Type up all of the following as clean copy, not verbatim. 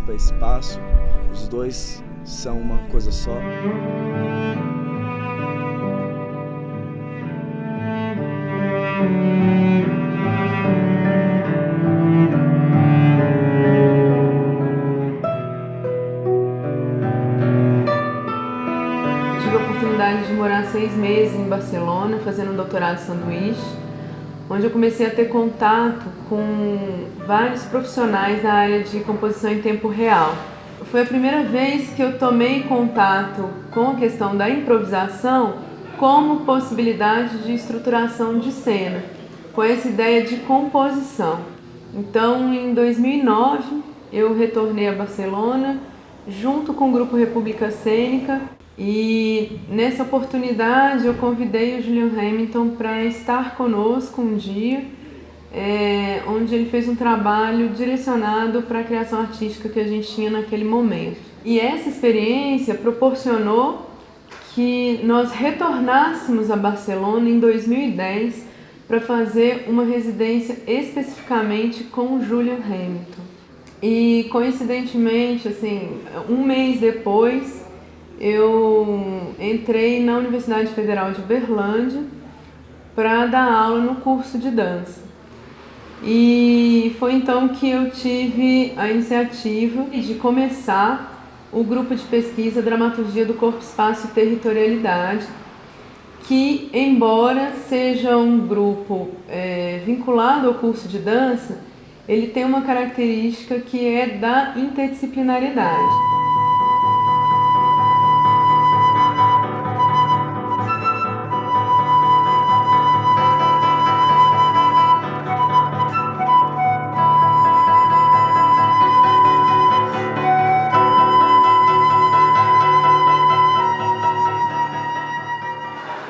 para espaço, os dois são uma coisa só. Tive a oportunidade de morar 6 meses em Barcelona, fazendo um doutorado de sanduíche, onde eu comecei a ter contato com vários profissionais na área de composição em tempo real. Foi a primeira vez que eu tomei contato com a questão da improvisação como possibilidade de estruturação de cena, com essa ideia de composição. Então, em 2009, eu retornei a Barcelona junto com o grupo República Cênica e nessa oportunidade eu convidei o Julian Hamilton para estar conosco um dia, onde ele fez um trabalho direcionado para a criação artística que a gente tinha naquele momento. E essa experiência proporcionou que nós retornássemos a Barcelona em 2010 para fazer uma residência especificamente com o Julian Hamilton. E coincidentemente, assim, um mês depois, eu entrei na Universidade Federal de Uberlândia para dar aula no curso de dança. E foi então que eu tive a iniciativa de começar o grupo de pesquisa Dramaturgia do Corpo, Espaço e Territorialidade, que, embora seja um grupo vinculado ao curso de dança, ele tem uma característica que é da interdisciplinariedade.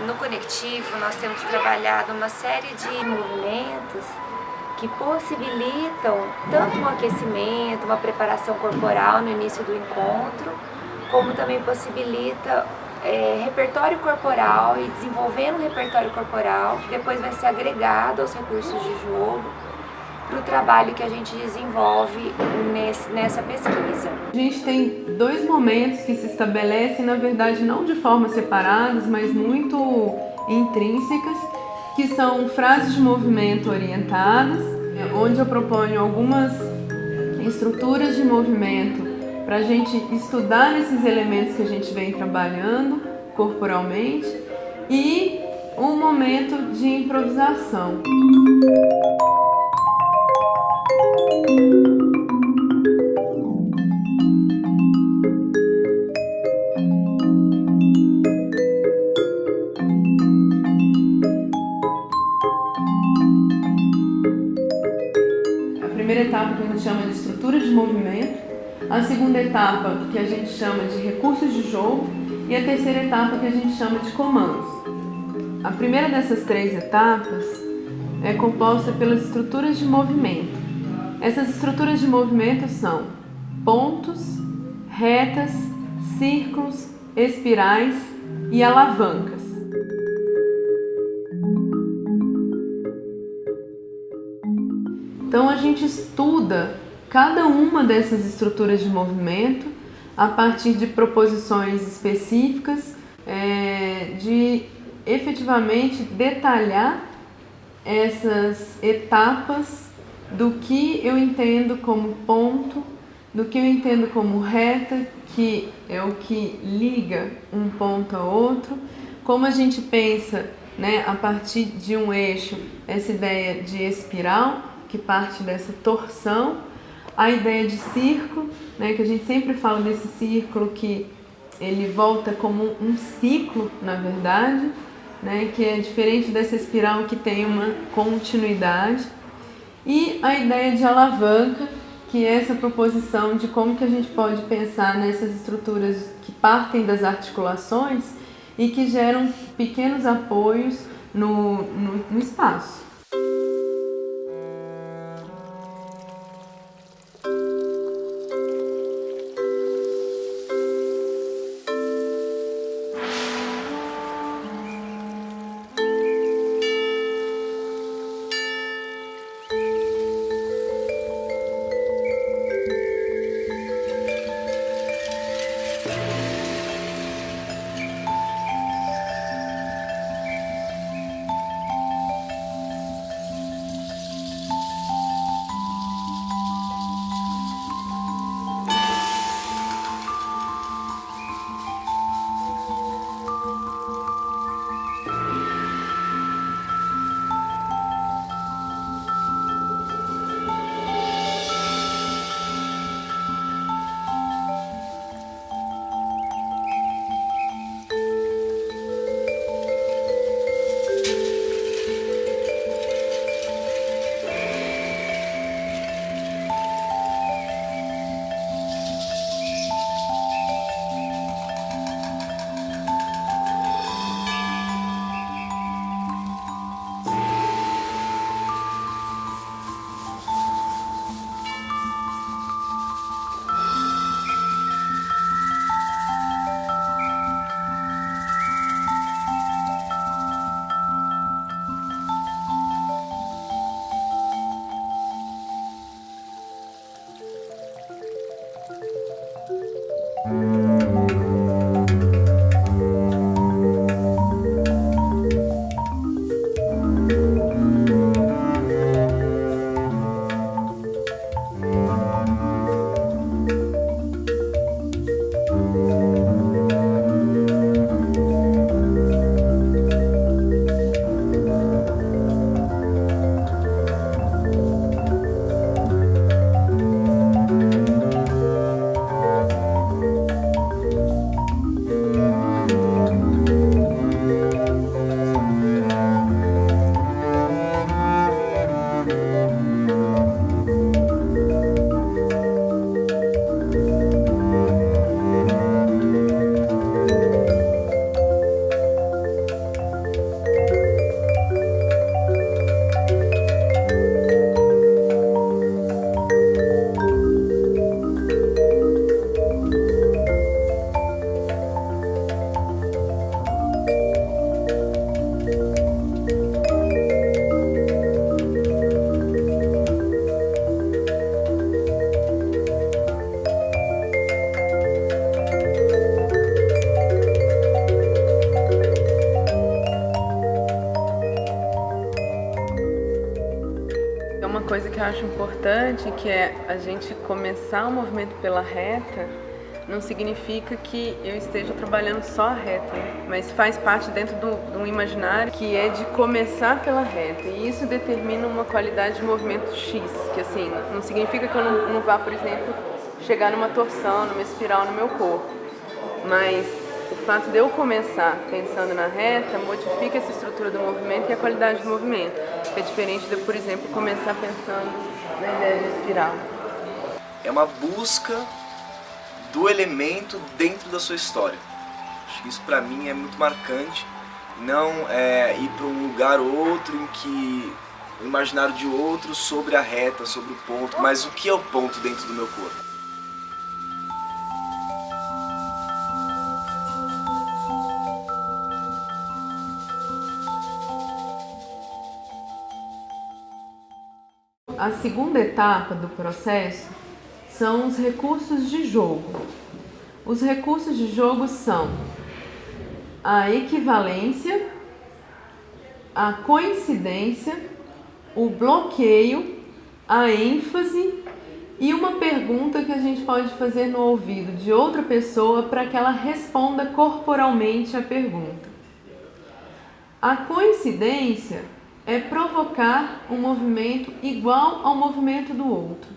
No Conectivo, nós temos trabalhado uma série de movimentos que possibilitam tanto um aquecimento, uma preparação corporal no início do encontro, como também possibilita repertório corporal e desenvolvendo o repertório corporal, que depois vai ser agregado aos recursos de jogo para o trabalho que a gente desenvolve nessa pesquisa. A gente tem 2 momentos que se estabelecem, na verdade, não de formas separadas, mas muito intrínsecas, que são frases de movimento orientadas, onde eu proponho algumas estruturas de movimento para a gente estudar esses elementos que a gente vem trabalhando corporalmente, e um momento de improvisação. A primeira etapa que a gente chama de estrutura de movimento, a segunda etapa que a gente chama de recursos de jogo e a terceira etapa que a gente chama de comandos. A primeira dessas 3 etapas é composta pelas estruturas de movimento. Essas estruturas de movimento são pontos, retas, círculos, espirais e alavancas. Então a gente estuda cada uma dessas estruturas de movimento a partir de proposições específicas, de efetivamente detalhar essas etapas do que eu entendo como ponto, do que eu entendo como reta, que é o que liga um ponto a outro, como a gente pensa, a partir de um eixo, essa ideia de espiral, que parte dessa torção, a ideia de círculo, que a gente sempre fala desse círculo que ele volta como um ciclo, na verdade, que é diferente dessa espiral que tem uma continuidade, e a ideia de alavanca, que é essa proposição de como que a gente pode pensar nessas estruturas que partem das articulações e que geram pequenos apoios no espaço. eu acho importante, que é a gente começar o movimento pela reta, não significa que eu esteja trabalhando só a reta, né? Mas faz parte dentro de um imaginário que é de começar pela reta. E isso determina uma qualidade de movimento X, que assim, não significa que eu não vá, por exemplo, chegar numa torção, numa espiral no meu corpo. Mas o fato de eu começar pensando na reta modifica essa estrutura do movimento e a qualidade do movimento. É diferente de eu, por exemplo, começar pensando na ideia de espiral. É uma busca do elemento dentro da sua história. Acho que isso para mim é muito marcante. Não é ir para um lugar ou outro em que o imaginário de outro sobre a reta, sobre o ponto, mas o que é o ponto dentro do meu corpo. A segunda etapa do processo são os recursos de jogo. Os recursos de jogo são a equivalência, a coincidência, o bloqueio, a ênfase e uma pergunta que a gente pode fazer no ouvido de outra pessoa para que ela responda corporalmente a pergunta. A coincidência é provocar um movimento igual ao movimento do outro.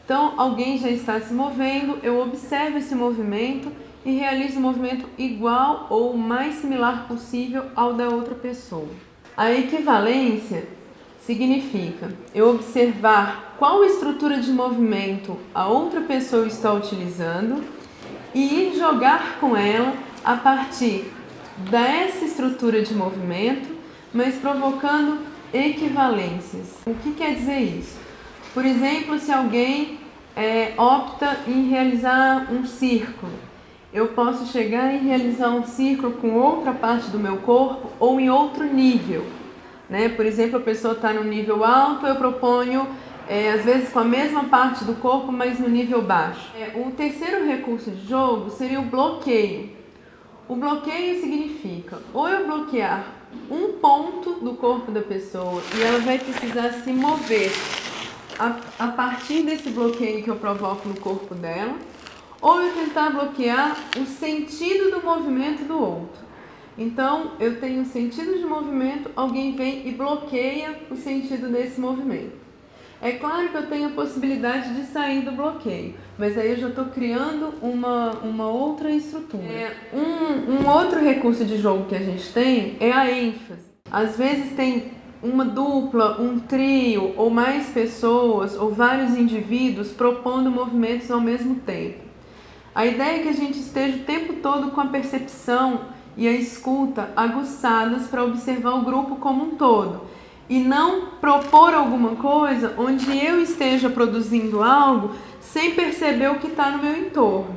Então, alguém já está se movendo, eu observo esse movimento e realizo um movimento igual ou o mais similar possível ao da outra pessoa. A equivalência significa eu observar qual estrutura de movimento a outra pessoa está utilizando e ir jogar com ela a partir dessa estrutura de movimento, mas provocando equivalências. O que quer dizer isso? Por exemplo, se alguém opta em realizar um círculo, eu posso chegar e realizar um círculo com outra parte do meu corpo ou em outro nível, né? Por exemplo, a pessoa está no nível alto, eu proponho, às vezes com a mesma parte do corpo, mas no nível baixo. O terceiro recurso de jogo seria o bloqueio. O bloqueio significa ou eu bloquear um ponto do corpo da pessoa e ela vai precisar se mover a partir desse bloqueio que eu provoco no corpo dela, ou eu tentar bloquear o sentido do movimento do outro. Então, eu tenho um sentido de movimento, alguém vem e bloqueia o sentido desse movimento. É claro que eu tenho a possibilidade de sair do bloqueio, mas aí eu já estou criando uma outra estrutura. Um outro recurso de jogo que a gente tem é a ênfase. Às vezes tem uma dupla, um trio ou mais pessoas ou vários indivíduos propondo movimentos ao mesmo tempo. A ideia é que a gente esteja o tempo todo com a percepção e a escuta aguçadas para observar o grupo como um todo. E não propor alguma coisa onde eu esteja produzindo algo sem perceber o que está no meu entorno.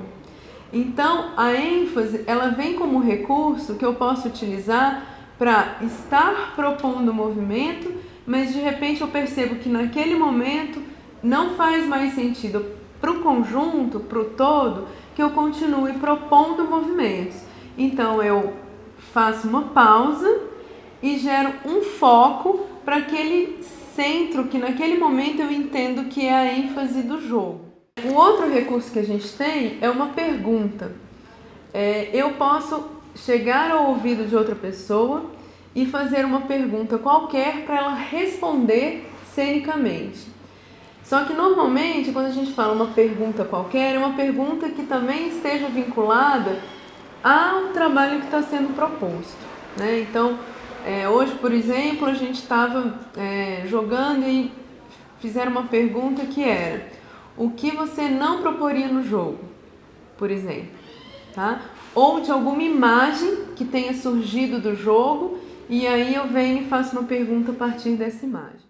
Então, a ênfase, ela vem como recurso que eu posso utilizar para estar propondo o movimento, mas de repente eu percebo que naquele momento não faz mais sentido para o conjunto, para o todo, que eu continue propondo movimentos. Então, eu faço uma pausa e gero um foco para aquele centro que naquele momento eu entendo que é a ênfase do jogo. O outro recurso que a gente tem é uma pergunta. Eu posso chegar ao ouvido de outra pessoa e fazer uma pergunta qualquer para ela responder cenicamente. Só que normalmente quando a gente fala uma pergunta qualquer, é uma pergunta que também esteja vinculada ao trabalho que está sendo proposto, né? Então, hoje, por exemplo, a gente estava jogando e fizeram uma pergunta que era: o que você não proporia no jogo, por exemplo, tá? Ou de alguma imagem que tenha surgido do jogo, e aí eu venho e faço uma pergunta a partir dessa imagem.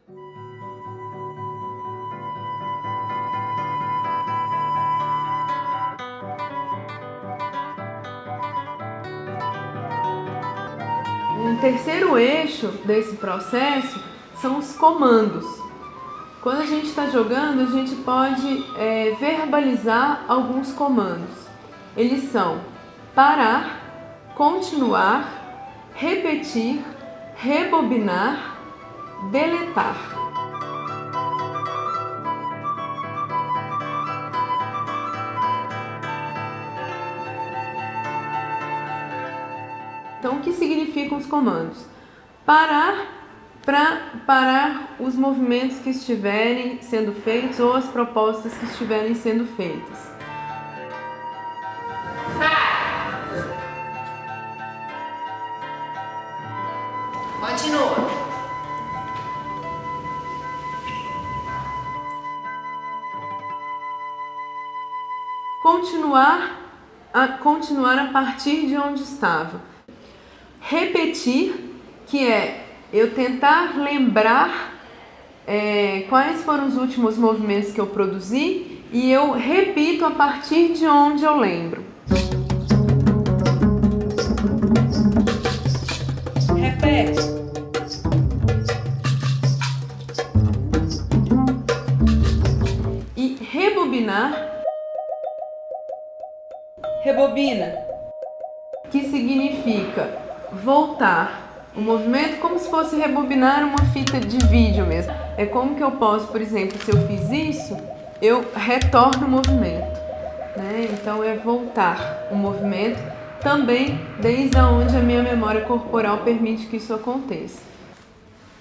Um terceiro eixo desse processo são os comandos. Quando a gente está jogando, a gente pode verbalizar alguns comandos. Eles são parar, continuar, repetir, rebobinar, deletar. Então, o que significam os comandos? Parar para parar os movimentos que estiverem sendo feitos ou as propostas que estiverem sendo feitas. Continua. Continuar a partir de onde estava. Repetir, que é eu tentar lembrar quais foram os últimos movimentos que eu produzi e eu repito a partir de onde eu lembro. Repete. E rebobinar. Rebobina. Que significa voltar o movimento como se fosse rebobinar uma fita de vídeo mesmo. É como que eu posso, por exemplo, se eu fiz isso, eu retorno o movimento, né? Então é voltar o movimento também desde onde a minha memória corporal permite que isso aconteça.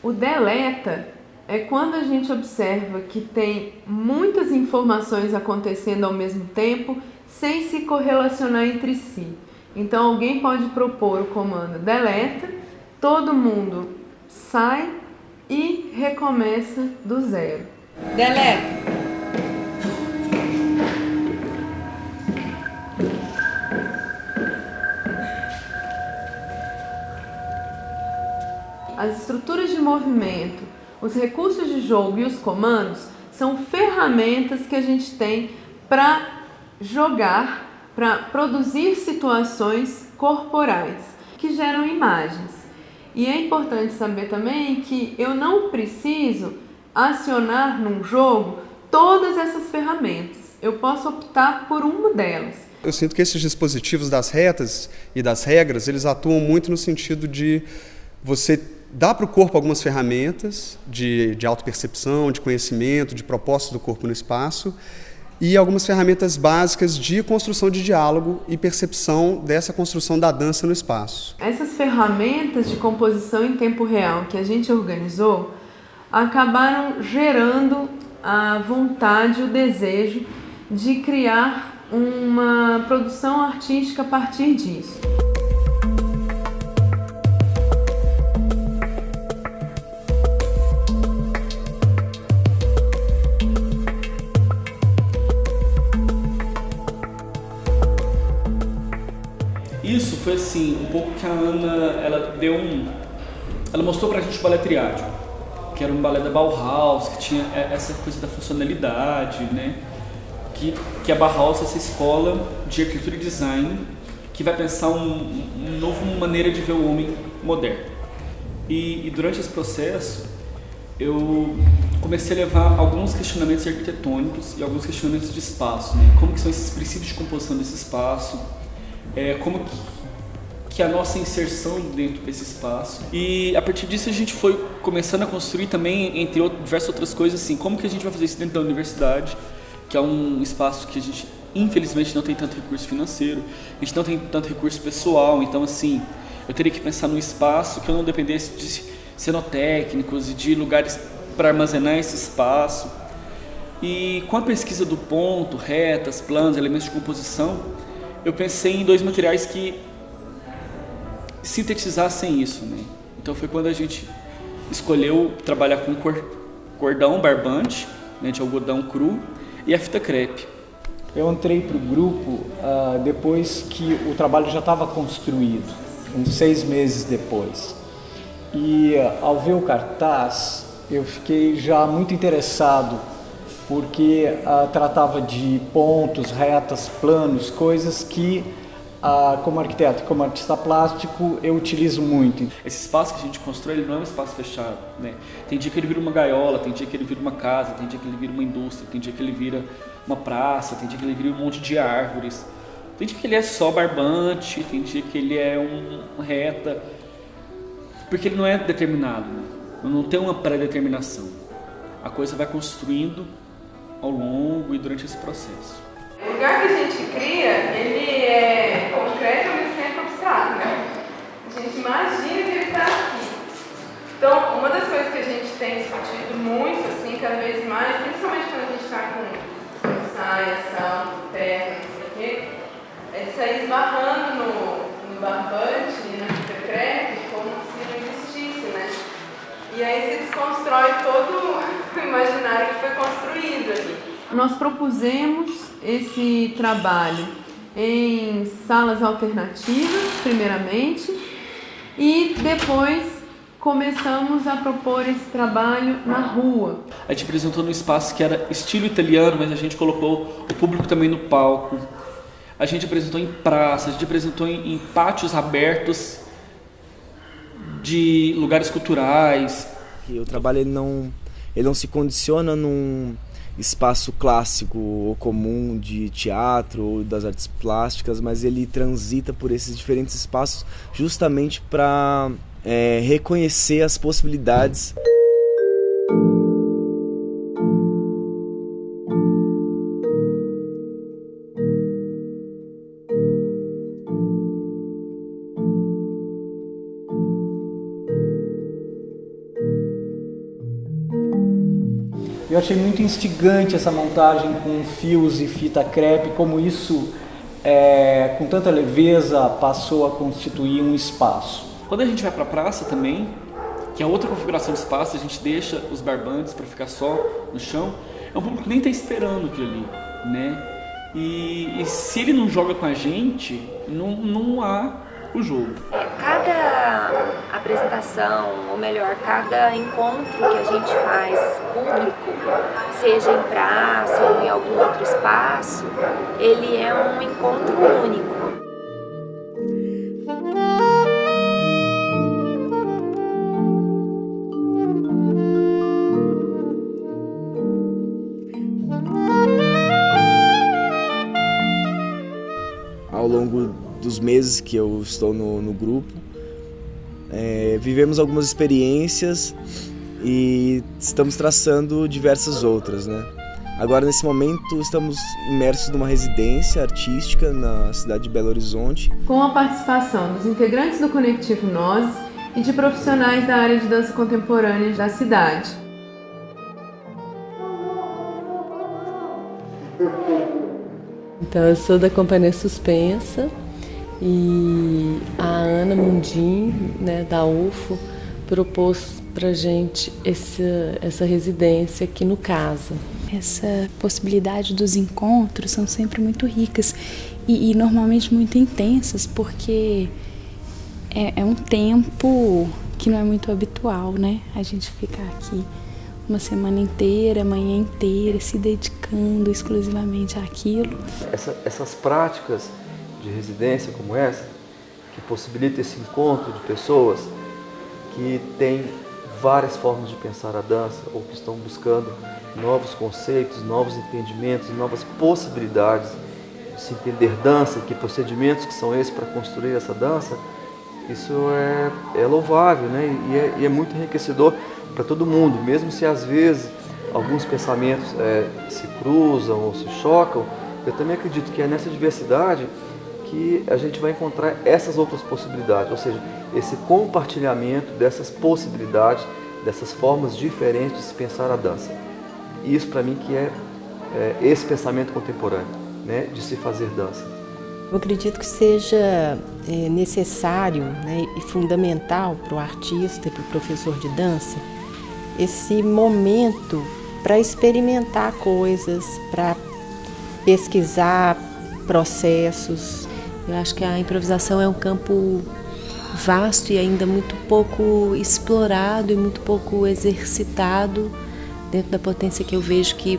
O deleta é quando a gente observa que tem muitas informações acontecendo ao mesmo tempo sem se correlacionar entre si. Então alguém pode propor o comando deleta, todo mundo sai e recomeça do zero. Deleta. As estruturas de movimento, os recursos de jogo e os comandos são ferramentas que a gente tem para jogar, para produzir situações corporais que geram imagens. E é importante saber também que eu não preciso acionar num jogo todas essas ferramentas. Eu posso optar por uma delas. Eu sinto que esses dispositivos das retas e das regras, eles atuam muito no sentido de você dar para o corpo algumas ferramentas de autopercepção, de conhecimento, de propósito do corpo no espaço, e algumas ferramentas básicas de construção de diálogo e percepção dessa construção da dança no espaço. Essas ferramentas de composição em tempo real que a gente organizou acabaram gerando a vontade, o desejo de criar uma produção artística a partir disso. Isso foi assim, um pouco que a Ana, ela mostrou pra gente o balé triádico, que era um balé da Bauhaus, que tinha essa coisa da funcionalidade, né? Que a Bauhaus é essa escola de arquitetura e design que vai pensar uma nova maneira de ver o homem moderno. E durante esse processo, eu comecei a levar alguns questionamentos arquitetônicos e alguns questionamentos de espaço, né? Como que são esses princípios de composição desse espaço, como que a nossa inserção dentro desse espaço. E a partir disso a gente foi começando a construir também, entre diversas outras coisas, assim, como que a gente vai fazer isso dentro da universidade, que é um espaço que a gente, infelizmente, não tem tanto recurso financeiro, a gente não tem tanto recurso pessoal, então, assim, eu teria que pensar num espaço que eu não dependesse de cenotécnicos e de lugares para armazenar esse espaço. E com a pesquisa do ponto, retas, planos, elementos de composição, eu pensei em dois materiais que sintetizassem isso, né? Então foi quando a gente escolheu trabalhar com cordão barbante, né, de algodão cru, e a fita crepe. Eu entrei para o grupo depois que o trabalho já estava construído, uns 6 meses depois. E ao ver o cartaz, eu fiquei já muito interessado, porque tratava de pontos, retas, planos, coisas que, como arquiteto, como artista plástico, eu utilizo muito. Esse espaço que a gente constrói, ele não é um espaço fechado, né? Tem dia que ele vira uma gaiola, tem dia que ele vira uma casa, tem dia que ele vira uma indústria, tem dia que ele vira uma praça, tem dia que ele vira um monte de árvores, tem dia que ele é só barbante, tem dia que ele é uma reta, porque ele não é determinado, né? Não tem uma pré-determinação. A coisa vai construindo ao longo e durante esse processo. O lugar que a gente cria, ele é concreto ao mesmo tempo abstrato, né? A tem discutido muito, assim, cada vez mais, principalmente quando a gente está com saia, salto, perna, não sei o quê, é sair esbarrando no barbante e na fita crepe como se não existisse, né? E aí se desconstrói todo o imaginário que foi construído ali. Nós propusemos esse trabalho em salas alternativas, primeiramente, e depois começamos a propor esse trabalho na rua. A gente apresentou num espaço que era estilo italiano, mas a gente colocou o público também no palco. A gente apresentou em praças, a gente apresentou em pátios abertos de lugares culturais. E o trabalho ele não se condiciona num espaço clássico ou comum de teatro ou das artes plásticas, mas ele transita por esses diferentes espaços justamente para reconhecer as possibilidades. Eu achei muito instigante essa montagem com fios e fita crepe, como isso, com tanta leveza, passou a constituir um espaço. Quando a gente vai para a praça também, que é outra configuração de espaço, a gente deixa os barbantes para ficar só no chão, é um público que nem está esperando aquilo ali, né? E se ele não joga com a gente, não há o jogo. Cada apresentação, ou melhor, cada encontro que a gente faz público, seja em praça ou em algum outro espaço, ele é um encontro único. Ao longo dos meses que eu estou no grupo, vivemos algumas experiências e estamos traçando diversas outras, né? Agora, nesse momento, estamos imersos numa residência artística na cidade de Belo Horizonte. Com a participação dos integrantes do Conectivo Nós e de profissionais da área de dança contemporânea da cidade. Então, eu sou da Companhia Suspensa e a Ana Mundim, né, da UFO, propôs pra gente essa residência aqui no Casa. Essa possibilidade dos encontros são sempre muito ricas e normalmente muito intensas, porque é um tempo que não é muito habitual, né? A gente ficar aqui uma semana inteira, a manhã inteira, se dedicando exclusivamente àquilo. Essas práticas de residência como essa, que possibilita esse encontro de pessoas que têm várias formas de pensar a dança ou que estão buscando novos conceitos, novos entendimentos, novas possibilidades de se entender dança, que procedimentos que são esses para construir essa dança, isso é louvável, né? E é muito enriquecedor para todo mundo, mesmo se às vezes alguns pensamentos se cruzam ou se chocam. Eu também acredito que é nessa diversidade que a gente vai encontrar essas outras possibilidades, ou seja, esse compartilhamento dessas possibilidades, dessas formas diferentes de se pensar a dança. E isso para mim que é esse pensamento contemporâneo, né, de se fazer dança. Eu acredito que seja necessário, né, e fundamental para o artista e para o professor de dança esse momento para experimentar coisas, para pesquisar processos. Eu acho que a improvisação é um campo vasto e ainda muito pouco explorado e muito pouco exercitado dentro da potência que eu vejo que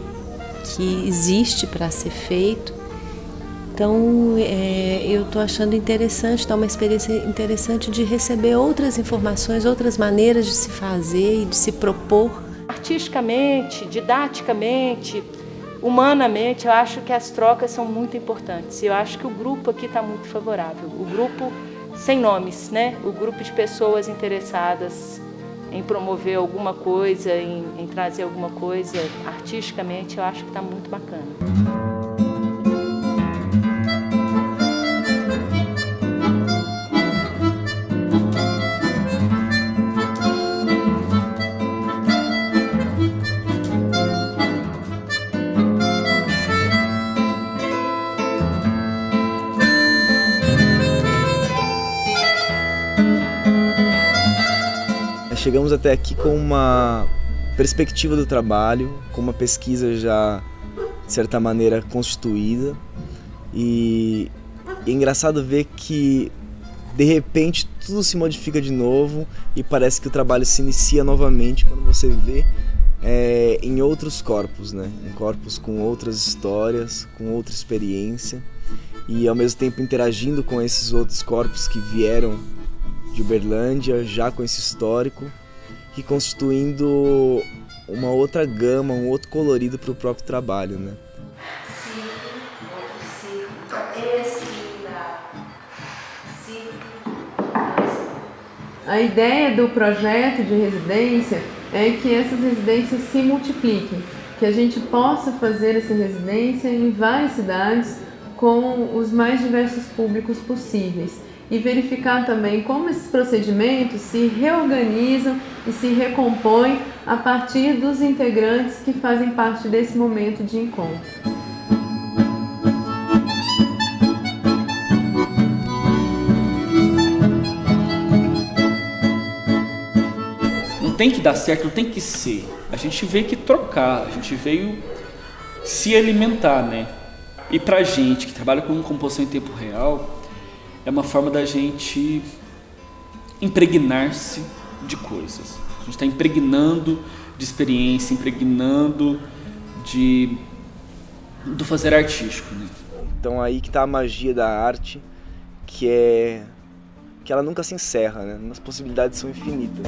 existe para ser feito. Então, eu estou achando interessante, está uma experiência interessante de receber outras informações, outras maneiras de se fazer e de se propor. Artisticamente, didaticamente, humanamente, eu acho que as trocas são muito importantes. Eu acho que o grupo aqui está muito favorável. O grupo sem nomes, né? O grupo de pessoas interessadas em promover alguma coisa, em trazer alguma coisa artisticamente, eu acho que está muito bacana. chegamos até aqui com uma perspectiva do trabalho, com uma pesquisa já, de certa maneira, constituída. E é engraçado ver que, de repente, tudo se modifica de novo e parece que o trabalho se inicia novamente quando você vê em outros corpos, né? Em corpos com outras histórias, com outra experiência e, ao mesmo tempo, interagindo com esses outros corpos que vieram de Uberlândia, já com esse histórico, e constituindo uma outra gama, um outro colorido para o próprio trabalho, né? A ideia do projeto de residência é que essas residências se multipliquem, que a gente possa fazer essa residência em várias cidades com os mais diversos públicos possíveis e verificar também como esses procedimentos se reorganizam e se recompõem a partir dos integrantes que fazem parte desse momento de encontro. Tem que dar certo, não tem que ser. A gente veio que trocar, a gente veio se alimentar, né? E pra gente que trabalha com composição em tempo real, é uma forma da gente impregnar-se de coisas. A gente está impregnando de experiência, impregnando do fazer artístico, né? Então aí que tá a magia da arte, que ela nunca se encerra, né? As possibilidades são infinitas.